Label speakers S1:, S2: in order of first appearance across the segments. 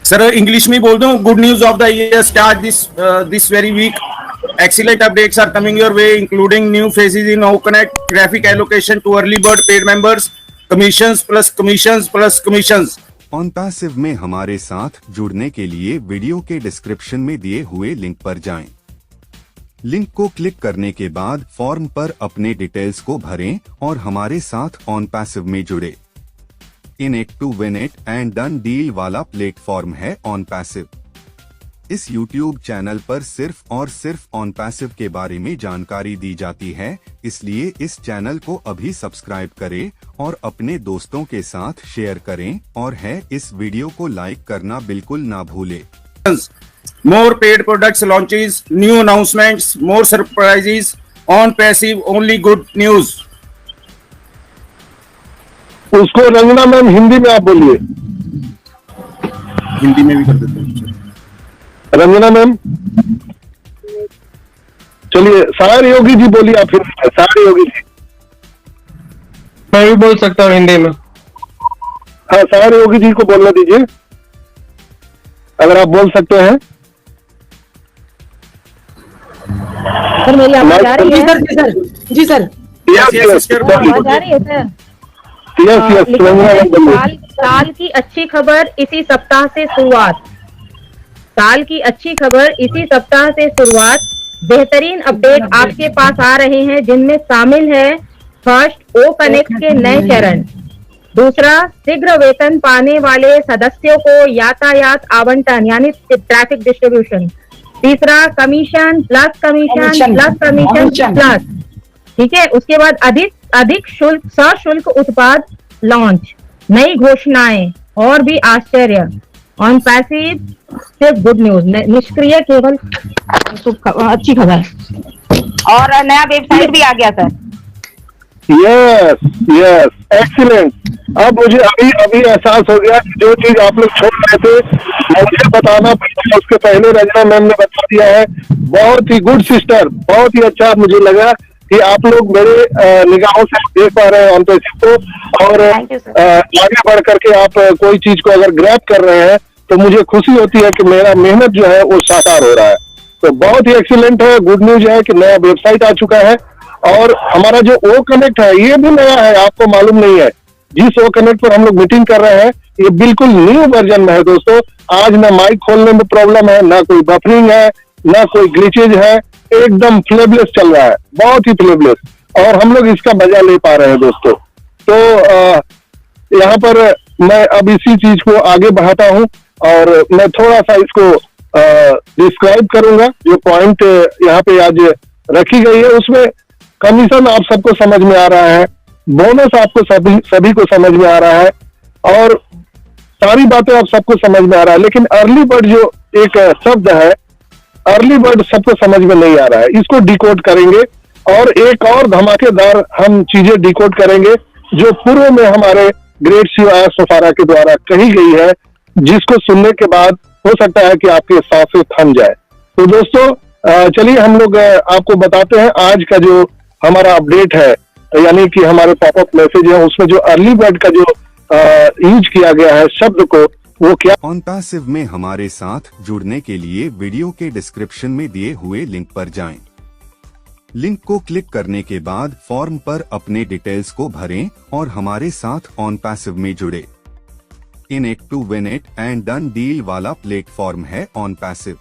S1: Sir English में बोल दूं, good news of the year start this very weak. Excellent updates are coming your way, including new phases in OConnect, traffic allocation to early bird paid members, commissions plus commissions plus commissions.
S2: OnPassive में हमारे साथ जुड़ने के लिए video के description में दिए हुए लिंक पर जाएं. लिंक को क्लिक करने के बाद फॉर्म पर अपने डिटेल्स को भरें और हमारे साथ OnPassive में जुड़े. In it to win it and done deal वाला प्लेटफॉर्म है OnPassive. इस YouTube चैनल पर सिर्फ और सिर्फ OnPassive के बारे में जानकारी दी जाती है, इसलिए इस चैनल को अभी सब्सक्राइब करें और अपने दोस्तों के साथ शेयर करें और इस वीडियो को लाइक करना बिल्कुल ना भूलें.
S1: More paid products launches, new announcements, more surprises. OnPassive only good news.
S3: उसको रंजना मैम हिंदी में आप बोलिए.
S1: हिंदी में भी कर देते हैं.
S3: रंजना मैम चलिए. सागर योगी जी बोलिए आप. फिर सागर योगी जी.
S4: मैं भी बोल सकता हूँ हिंदी में.
S3: हाँ, सागर योगी जी को बोलने दीजिए अगर आप बोल सकते हैं.
S5: सर मेरी आवाज आ रही है?
S6: जी सर.
S3: यस
S5: आवाज आ रही है सर? साल की अच्छी खबर इसी सप्ताह से शुरुआत. साल की अच्छी खबर इसी सप्ताह से शुरुआत. बेहतरीन अपडेट आपके पास आ रहे हैं, जिनमें शामिल है फर्स्ट OConnect के नए चरण. दूसरा, शीघ्र वेतन पाने वाले सदस्यों को यातायात आवंटन यानी ट्रैफिक डिस्ट्रीब्यूशन. तीसरा, commission plus commission plus commission plus. ठीक है. उसके बाद अधिक शुल्क सशुल्क उत्पाद लॉन्च. नई घोषणाएं और भी आश्चर्य. OnPassive सिर्फ गुड न्यूज, निष्क्रिय केवल अच्छी खबर. और नया वेबसाइट भी आ गया सर.
S3: Yes excellent. अब मुझे अभी एहसास हो गया कि जो चीज आप लोग छोड़ रहे थे मुझे बताना पड़ा, उसके पहले रंजना मैम ने बता दिया है. बहुत ही गुड सिस्टर, बहुत ही अच्छा मुझे लगा कि आप लोग मेरे निगाहों से देख पा रहे हैं OnPassive को, और आगे बढ़ करके आप कोई चीज को अगर ग्रैब कर रहे हैं तो मुझे खुशी होती है कि मेरा मेहनत जो है वो साकार हो रहा है. तो बहुत ही एक्सीलेंट है. गुड न्यूज है कि नया वेबसाइट आ चुका है. और हमारा जो OConnect है ये भी नया है, आपको मालूम नहीं है. जिस OConnect पर हम लोग मीटिंग कर रहे हैं ये बिल्कुल न्यू वर्जन में है दोस्तों. आज ना माइक खोलने में प्रॉब्लम है, ना कोई बफरिंग है, ना कोई ग्लिचेज है. एकदम फ्लेबलेस चल रहा है, बहुत ही फ्लेबलेस, और हम लोग इसका मजा ले पा रहे हैं दोस्तों. तो यहाँ पर मैं अब इसी चीज को आगे बढ़ाता हूँ और मैं थोड़ा सा इसको डिस्क्राइब करूंगा. जो पॉइंट यहाँ पे आज रखी गई है उसमें कमीशन आप सबको समझ में आ रहा है, बोनस आपको सभी को समझ में आ रहा है, और सारी बातें आप सबको समझ में आ रहा है. लेकिन अर्ली बर्ड जो एक शब्द है, अर्ली बर्ड सबको समझ में नहीं आ रहा है. इसको डिकोड करेंगे और एक और धमाकेदार हम चीजें डिकोड करेंगे जो पूर्व में हमारे ग्रेट शिव सफारा के द्वारा कही गई है, जिसको सुनने के बाद हो सकता है कि आपके सांसें थम जाए. तो दोस्तों चलिए हम लोग आपको बताते हैं आज का जो हमारा अपडेट है, यानी कि हमारे पॉपअप मैसेज है उसमें जो अर्ली बर्ड का जो यूज किया गया है शब्द को, वो क्या.
S2: OnPassive में हमारे साथ जुड़ने के लिए वीडियो के डिस्क्रिप्शन में दिए हुए लिंक पर जाएं. लिंक को क्लिक करने के बाद फॉर्म पर अपने डिटेल्स को भरें और हमारे साथ OnPassive में जुड़े. In it to win it and done deal वाला प्लेटफॉर्म है OnPassive.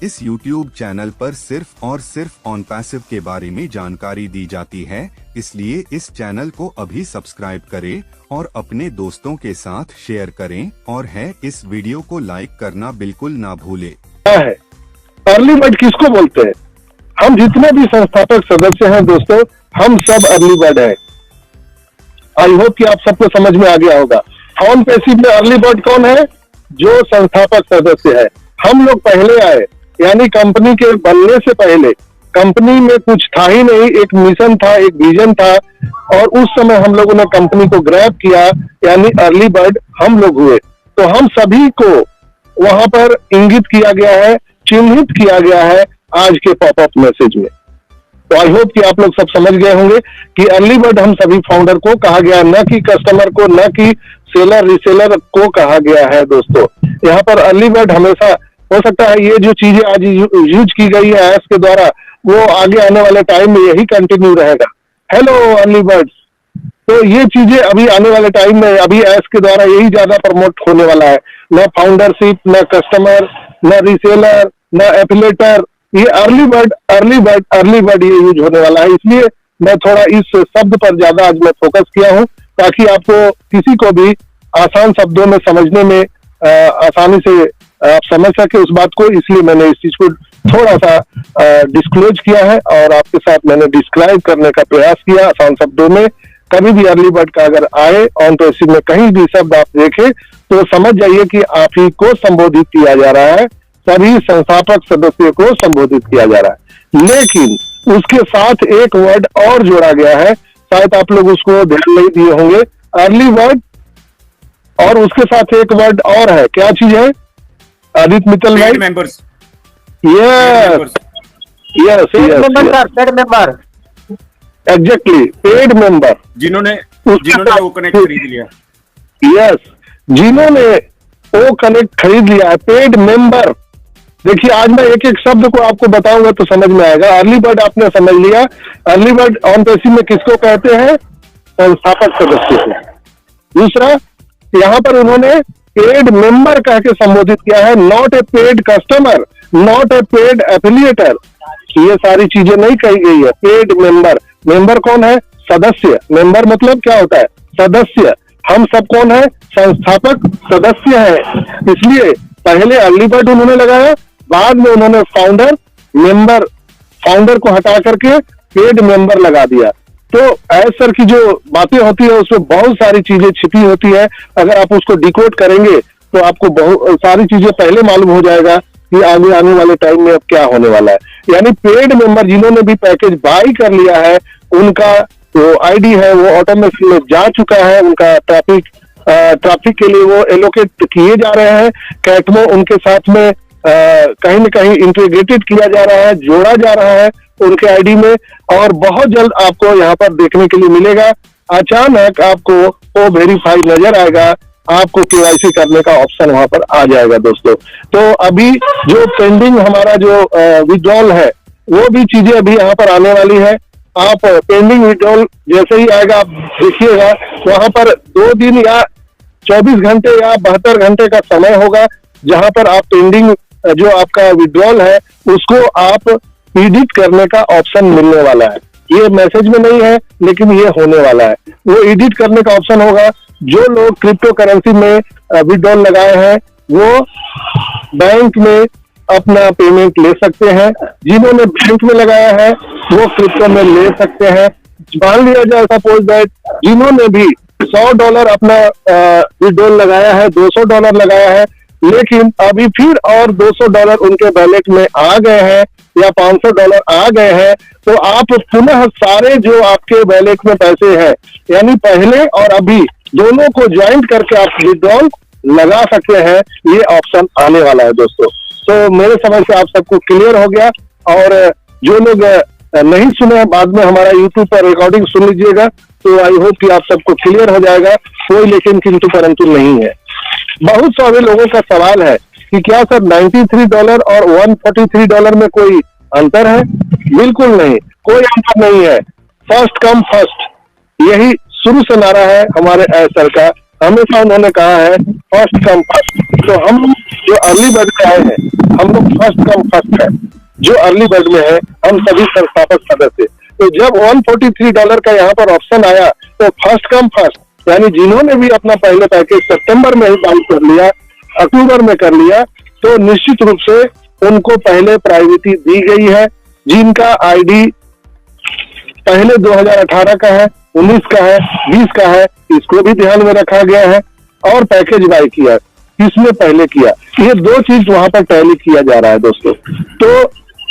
S2: इस YouTube चैनल पर सिर्फ और सिर्फ OnPassive के बारे में जानकारी दी जाती है, इसलिए इस चैनल को अभी सब्सक्राइब करें और अपने दोस्तों के साथ शेयर करें और इस वीडियो को लाइक करना बिल्कुल ना भूलें.
S3: क्या है अर्ली बर्ड, किसको बोलते हैं? हम जितने भी संस्थापक सदस्य हैं दोस्तों, हम सब अर्ली बर्ड हैं. आई होप कि आप सबको समझ में आ गया होगा. OnPassive में अर्ली बर्ड कौन है? जो संस्थापक सदस्य है. हम लोग पहले आए, यानी कंपनी के बनने से पहले कंपनी में कुछ था ही नहीं. एक मिशन था, एक विजन था, और उस समय हम लोगों ने कंपनी को ग्रैब किया, यानी अर्ली बर्ड हम लोग हुए. तो हम सभी को वहां पर इंगित किया गया है, चिन्हित किया गया है आज के पॉपअप मैसेज में. तो आई होप कि आप लोग सब समझ गए होंगे कि अर्ली बर्ड हम सभी फाउंडर को कहा गया है, न कि कस्टमर को, न कि सेलर रिसेलर को कहा गया है दोस्तों। यहाँ पर अर्ली बर्ड हमेशा, हो सकता है ये जो चीजें आज यूज की गई है एस के द्वारा, वो आगे आने वाले टाइम में यही कंटिन्यू रहेगा। हेलो अर्ली बर्ड्स, तो ये चीजें अभी आने वाले टाइम में अभी एस के द्वारा यही ज्यादा प्रमोट होने वाला है। न फाउंडरशिप, न कस्टमर, न रिसेलर, न एफिलेटर, ये अर्ली बर्ड ये यूज होने वाला है। इसलिए मैं थोड़ा इस शब्द पर ज्यादा आज मैं फोकस किया हूँ, ताकि आपको किसी को भी आसान शब्दों में समझने में आसानी से आप समझ सके उस बात को। इसलिए मैंने इस चीज को थोड़ा सा डिस्क्लोज किया है और आपके साथ मैंने डिस्क्राइब करने का प्रयास किया आसान शब्दों में। कभी भी अर्ली बर्ड का अगर आए ऑन पैसिव में कहीं भी शब्द आप देखें तो समझ जाइए कि आप ही को संबोधित किया जा रहा है, सभी संस्थापक सदस्यों को संबोधित किया जा रहा है। लेकिन उसके साथ एक वर्ड और जोड़ा गया है, शायद आप लोग उसको ध्यान नहीं दिए होंगे। अर्ली बर्ड और उसके साथ एक वर्ड और है, क्या चीज है आदित्य मित्तल भाई?
S1: Members,
S3: yes yes
S4: paid member,
S3: exactly, paid member,
S1: जिन्होंने वो कनेक्ट खरीद लिया।
S3: यस, जिन्होंने वो कनेक्ट खरीद लिया है, पेड मेंबर। देखिए आज मैं एक एक शब्द को आपको बताऊंगा तो समझ में आएगा। अर्ली बर्ड आपने समझ लिया, अर्ली बर्ड ऑन पैसिव में किसको कहते हैं? संस्थापक सदस्य को। दूसरा, यहाँ पर उन्होंने पेड मेंबर कह के संबोधित किया है, not a paid customer, not a paid affiliator. ये सारी चीजें नहीं कही गई है। पेड मेंबर, मेंबर कौन है? सदस्य। मेंबर मतलब क्या होता है? सदस्य। हम सब कौन है? संस्थापक सदस्य है। इसलिए पहले अर्ली बर्ड उन्होंने लगाया, बाद में उन्होंने फाउंडर को हटा करके पेड मेंबर लगा दिया। तो एस सर की जो बातें होती है उसमें बहुत सारी चीजें छिपी होती है। अगर आप उसको डिकोड करेंगे तो आपको बहुत सारी चीजें पहले मालूम हो जाएगा कि आगे आने वाले टाइम में अब क्या होने वाला है। यानी पेड मेंबर जिन्होंने भी पैकेज बाई कर लिया है, उनका जो आईडी है वो ऑटोमेटिक में जा चुका है, उनका ट्रैफिक के लिए वो एलोकेट किए जा रहे हैं। कैटमो उनके साथ में कहीं न कहीं इंटीग्रेटेड किया जा रहा है, जोड़ा जा रहा है उनके आईडी में, और बहुत जल्द आपको यहाँ पर देखने के लिए मिलेगा। अचानक आपको वो वेरीफाई नजर आएगा, आपको केवाईसी करने का ऑप्शन वहां पर आ जाएगा दोस्तों। तो अभी जो पेंडिंग हमारा जो विड्रॉल है, वो भी चीजें अभी यहाँ पर आने वाली है। आप पेंडिंग विड्रॉल जैसे ही आएगा आप देखिएगा, वहां पर 2 दिन या 24 घंटे या 72 घंटे का समय होगा, जहां पर आप पेंडिंग जो आपका विड्रॉल है उसको आप एडिट करने का ऑप्शन मिलने वाला है। ये मैसेज में नहीं है लेकिन ये होने वाला है। वो एडिट करने का ऑप्शन होगा। जो लोग क्रिप्टो करेंसी में विड्रॉल लगाए हैं वो बैंक में अपना पेमेंट ले सकते हैं। जिन्होंने बैंक में लगाया है वो क्रिप्टो में ले सकते हैं। मान लिया जाए सपोज दैट जिन्होंने भी $100 अपना विड्रॉल लगाया है, $200 लगाया है, लेकिन अभी फिर और $200 उनके वैलेट में आ गए हैं या $500 आ गए हैं, तो आप पुनः सारे जो आपके वैलेट में पैसे हैं, यानी पहले और अभी दोनों को ज्वाइंट करके आप विड्रॉल लगा सकते हैं। ये ऑप्शन आने वाला है दोस्तों। तो मेरे समझ से आप सबको क्लियर हो गया। और जो लोग नहीं सुने बाद में हमारा यूट्यूब पर रिकॉर्डिंग सुन लीजिएगा, तो आई होप कि आप सबको क्लियर हो जाएगा। कोई लेकिन किंतु परंतु नहीं है। बहुत सारे लोगों का सवाल है कि क्या सर $93 और $143 में कोई अंतर है? बिल्कुल नहीं, कोई अंतर नहीं है। फर्स्ट कम फर्स्ट, यही शुरू से नारा है हमारे सर का। हमेशा उन्होंने कहा है फर्स्ट कम फर्स्ट। तो हम जो अर्ली बर्ड में आए हैं, हम लोग फर्स्ट कम फर्स्ट है। जो अर्ली बर्ड में है हम सभी संस्थापक सदस्य। तो जब $143 का यहाँ पर ऑप्शन आया तो फर्स्ट कम फर्स्ट, यानी जिन्होंने भी अपना पहले पैकेज सितंबर में ही बाई कर लिया, अक्टूबर में कर लिया, तो निश्चित रूप से उनको पहले प्रायोरिटी दी गई है। जिनका आईडी पहले 2018 का है, 19 का है, 20 का है, इसको भी ध्यान में रखा गया है। और पैकेज बाई किया किसने पहले किया, ये 2 चीज वहां पर टैली किया जा रहा है दोस्तों। तो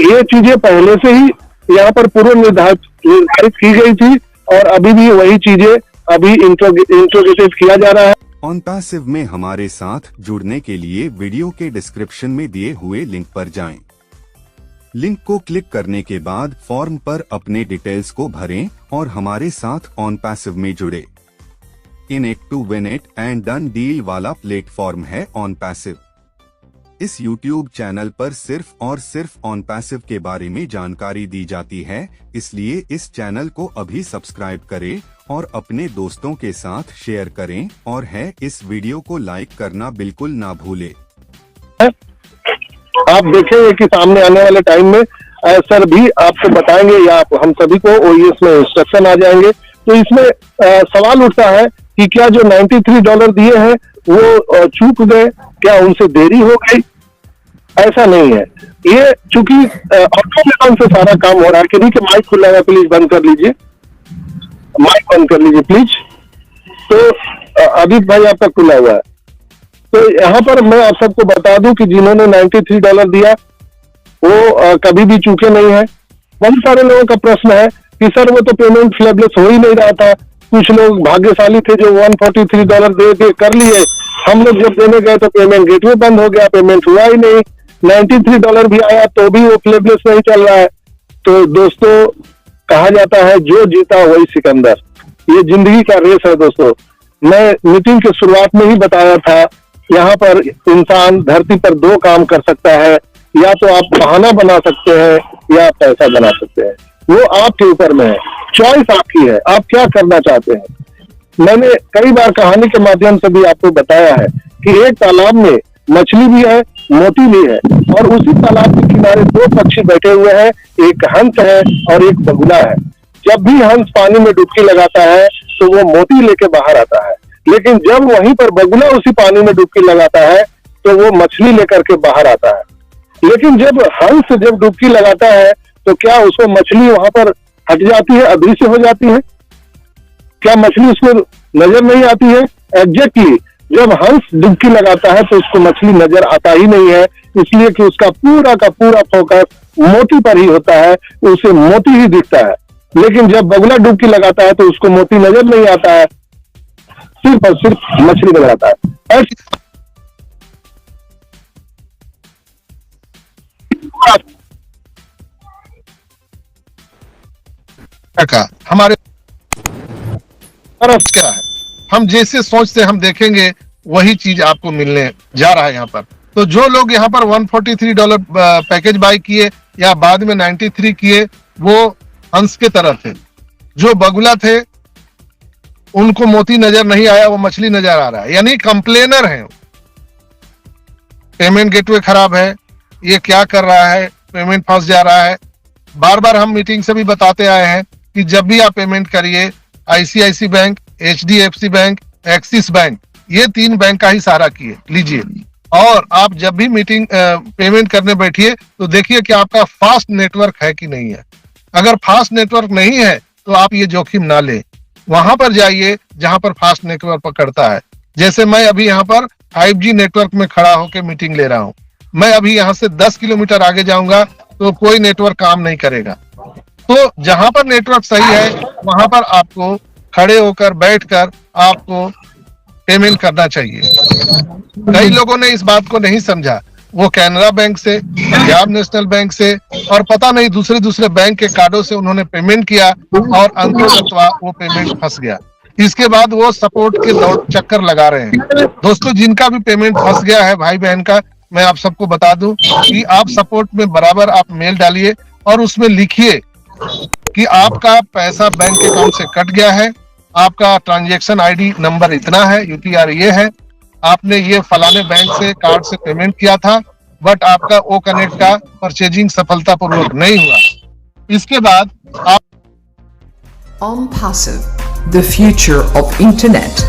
S3: ये चीजें पहले से ही यहाँ पर पूर्व निर्धारित की गई थी और अभी भी वही चीजें अभी इंट्रोगेटेड किया जा रहा है।
S2: ऑन पैसिव में हमारे साथ जुड़ने के लिए वीडियो के डिस्क्रिप्शन में दिए हुए लिंक पर जाएं। लिंक को क्लिक करने के बाद फॉर्म पर अपने डिटेल्स को भरें और हमारे साथ ऑन पैसिव में जुड़े। In it to win it and done deal वाला प्लेटफॉर्म है ऑन पैसिव। इस YouTube चैनल पर सिर्फ और सिर्फ ऑन पैसिव के बारे में जानकारी दी जाती है, इसलिए इस चैनल को अभी सब्सक्राइब करें और अपने दोस्तों के साथ शेयर करें और इस वीडियो को लाइक करना बिल्कुल ना भूले।
S3: आप देखेंगे कि सामने आने वाले टाइम में सर भी आपको बताएंगे या हम सभी को OES में इंस्ट्रक्शन आ जाएंगे। तो इसमें सवाल उठता है कि क्या जो $93 दिए हैं वो चूक गए, क्या उनसे देरी हो गई? ऐसा नहीं है। ये चूंकि ऑटोमेशन से सारा काम हो रहा है। किन्हीं के माइक खुला है, प्लीज बंद कर लीजिए, माइक बंद कर लीजिए प्लीज। तो अभी भाई आपका खुला हुआ है। तो यहाँ पर मैं आप सबको बता दूं कि जिन्होंने $93 दिया वो कभी भी चूके नहीं है। बहुत सारे लोगों का प्रश्न है कि सर वो तो पेमेंट फ्लैबलेस हो ही नहीं रहा था। कुछ लोग भाग्यशाली थे जो $143 दे कर लिए। हम लोग जब देने गए तो पेमेंट गेटवे बंद हो गया, पेमेंट हुआ ही नहीं। $93 भी आया तो भी वो फ्लैबलेस नहीं चल रहा है। तो दोस्तों कहा जाता है जो जीता वही सिकंदर। ये जिंदगी का रेस है दोस्तों। मैं मीटिंग के शुरुआत में ही बताया था, यहाँ पर इंसान धरती पर दो काम कर सकता है, या तो आप बहाना बना सकते हैं या पैसा बना सकते हैं। वो आपके ऊपर में है, चॉइस आपकी है, आप क्या करना चाहते हैं। मैंने कई बार कहानी के माध्यम से भी आपको बताया है कि एक तालाब में मछली भी है, मोती भी है, और उसी तालाब के किनारे दो पक्षी बैठे हुए हैं, एक हंस है और एक बगुला है। जब भी हंस पानी में डुबकी लगाता है तो वो मोती लेके बाहर आता है, लेकिन जब वहीं पर बगुला उसी पानी में डुबकी लगाता है तो वो मछली लेकर के बाहर आता है। लेकिन जब हंस जब डुबकी लगाता है तो क्या उसको मछली वहां पर हट जाती है, अदृश्य हो जाती है? क्या मछली उसको नजर नहीं आती है? एग्जैक्टली, जब हंस डुबकी लगाता है तो उसको मछली नजर आता ही नहीं है, इसलिए कि उसका पूरा का पूरा फोकस मोती पर ही होता है, उसे मोती ही दिखता है। लेकिन जब बगुला डुबकी लगाता है तो उसको मोती नजर नहीं आता है, सिर्फ और सिर्फ मछली नजर आता है।
S6: हमारे तरफ क्या है, हम जैसे सोचते हम देखेंगे वही चीज आपको मिलने जा रहा है यहाँ पर। तो जो लोग यहाँ पर $143 पैकेज बाय किए या बाद में 93 किए, वो हंस के तरह थे। जो बगुला थे उनको मोती नजर नहीं आया, वो मछली नजर आ रहा है, यानी कंप्लेनर है। पेमेंट गेटवे खराब है, ये क्या कर रहा है, पेमेंट फंस जा रहा है। बार बार हम मीटिंग से भी बताते आए हैं कि जब भी आप पेमेंट करिए ICICI bank, HDFC bank, axis bank, ये 3 बैंक का ही सहारा लीजिए। और आप जब भी मीटिंग पेमेंट करने बैठिए तो देखिए कि आपका फास्ट नेटवर्क है कि नहीं है। अगर फास्ट नेटवर्क नहीं है तो आप ये जोखिम ना लें, वहां पर जाइए जहां पर फास्ट नेटवर्क पकड़ता है। जैसे मैं अभी यहाँ पर 5G नेटवर्क में खड़ा होकर मीटिंग ले रहा हूँ। मैं अभी यहाँ से 10 किलोमीटर आगे जाऊंगा तो कोई नेटवर्क काम नहीं करेगा। तो जहां पर नेटवर्क सही है वहां पर आपको खड़े होकर बैठकर आपको पेमेंट करना चाहिए। कई लोगों ने इस बात को नहीं समझा, वो कैनरा बैंक से, पंजाब नेशनल बैंक से और पता नहीं दूसरे बैंक के कार्डों से उन्होंने पेमेंट किया और अंततः वो पेमेंट फंस गया। इसके बाद वो सपोर्ट के दौड़ चक्कर लगा रहे हैं। दोस्तों, जिनका भी पेमेंट फंस गया है भाई बहन का, मैं आप सबको बता दूं कि आप सपोर्ट में बराबर आप मेल डालिए और उसमें लिखिए कि आपका पैसा बैंक अकाउंट से कट गया है, आपका ट्रांजैक्शन ID नंबर इतना है, UTR ये है, आपने ये फलाने बैंक से कार्ड से पेमेंट किया था, बट आपका ओ कनेक्ट का परचेजिंग सफलतापूर्वक नहीं हुआ। इसके बाद आप
S7: OnPassive, the future of internet.